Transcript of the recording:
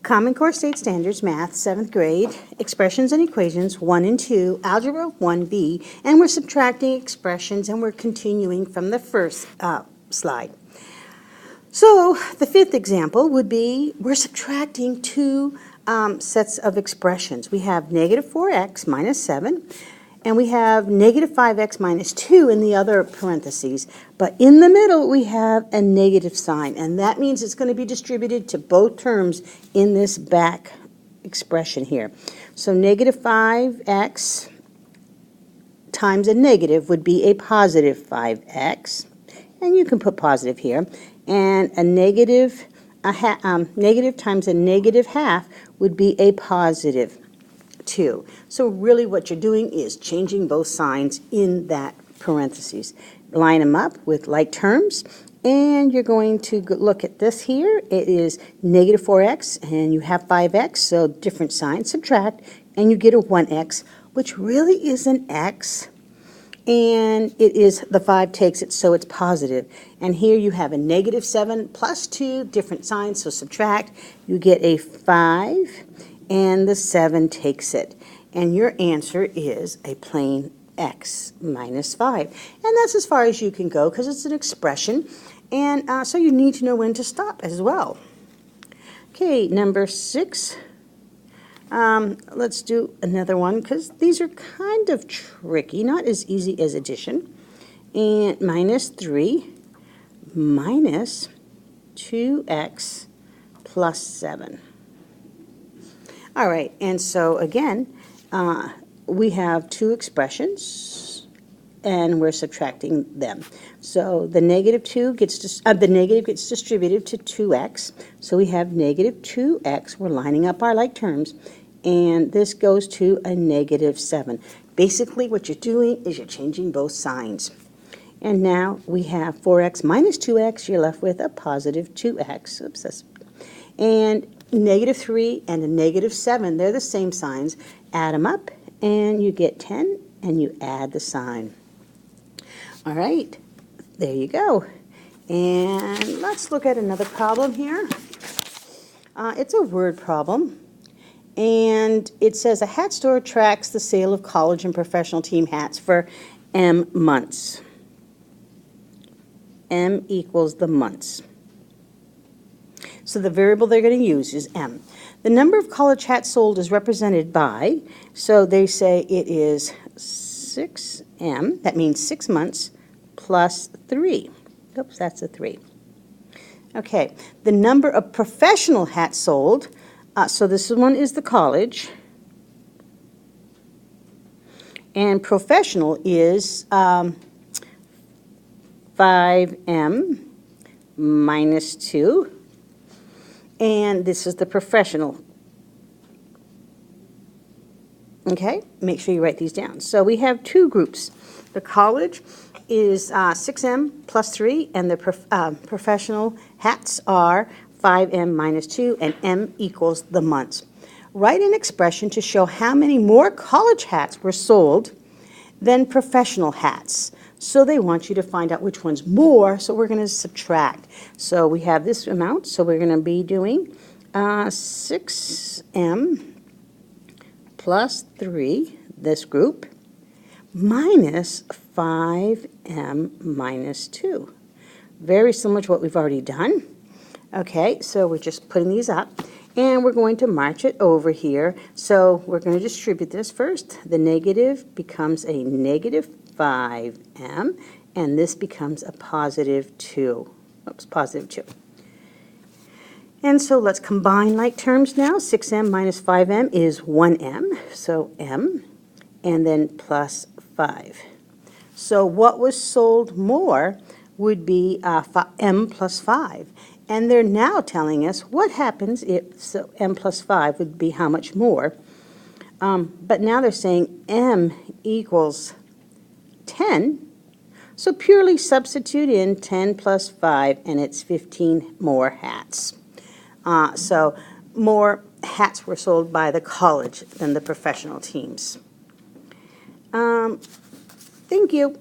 Common Core State Standards, Math, 7th grade, Expressions and Equations, 1 and 2, Algebra 1B, and we're subtracting expressions, and we're continuing from the first slide. So the fifth example would be we're subtracting two sets of expressions. We have negative 4x minus 7, and we have negative 5x minus 2 in the other parentheses. But in the middle, we have a negative sign, and that means it's going to be distributed to both terms in this back expression here. So negative 5x times a negative would be a positive 5x, and you can put positive here. And a negative times a negative half would be a positive 2. So really what you're doing is changing both signs in that parentheses. Line them up with like terms, and you're going to look at this here. It is negative 4x, and you have 5x, so different signs, subtract, and you get a 1x, which really is an x. And it is, the 5 takes it, so it's positive. And here you have a negative 7 plus 2, different signs, so subtract. You get a 5, and the 7 takes it. And your answer is a plain x minus 5. And that's as far as you can go because it's an expression. And so you need to know when to stop as well. Okay, number 6. Let's do another one because these are kind of tricky, not as easy as addition. And minus 3 minus 2x plus 7. All right, and so again, we have two expressions, and we're subtracting them. So the negative 2 gets the negative gets distributed to 2x. So we have negative 2x. We're lining up our like terms. And this goes to a negative 7. Basically, what you're doing is you're changing both signs. And now we have 4x minus 2x. You're left with a positive 2x. Oops, and negative 3 and a negative 7, they're the same signs. Add them up, and you get 10, and you add the sign. All right, there you go. And let's look at another problem here. It's a word problem. And it says a hat store tracks the sale of college and professional team hats for M months. M equals the months. So the variable they're going to use is M. The number of college hats sold is represented by, so they say it is 6M, that means 6 months, plus 3. Oops, that's a 3. Okay, the number of professional hats sold, so this one is the college, and professional is 5M minus 2, and this is the professional. Okay, make sure you write these down. So we have two groups. The college is 6M plus 3, and the professional hats are 5M minus 2, and M equals the months. Write an expression to show how many more college hats were sold than professional hats. So they want you to find out which one's more, so we're going to subtract. So we have this amount, so we're going to be doing 6M plus 3, this group, minus 5M minus 2. Very similar to what we've already done. Okay, so we're just putting these up, and we're going to march it over here. So we're going to distribute this first. The negative becomes a negative 5M, and this becomes a positive 2. Oops, positive 2. And so let's combine like terms now. 6M minus 5M is 1M, so M, and then plus 5. So what was sold more would be M plus 5. And they're now telling us what happens if, so M plus 5 would be how much more. But now they're saying M equals 10. So purely substitute in 10 plus 5, and it's 15 more hats. So more hats were sold by the college than the professional teams. Thank you.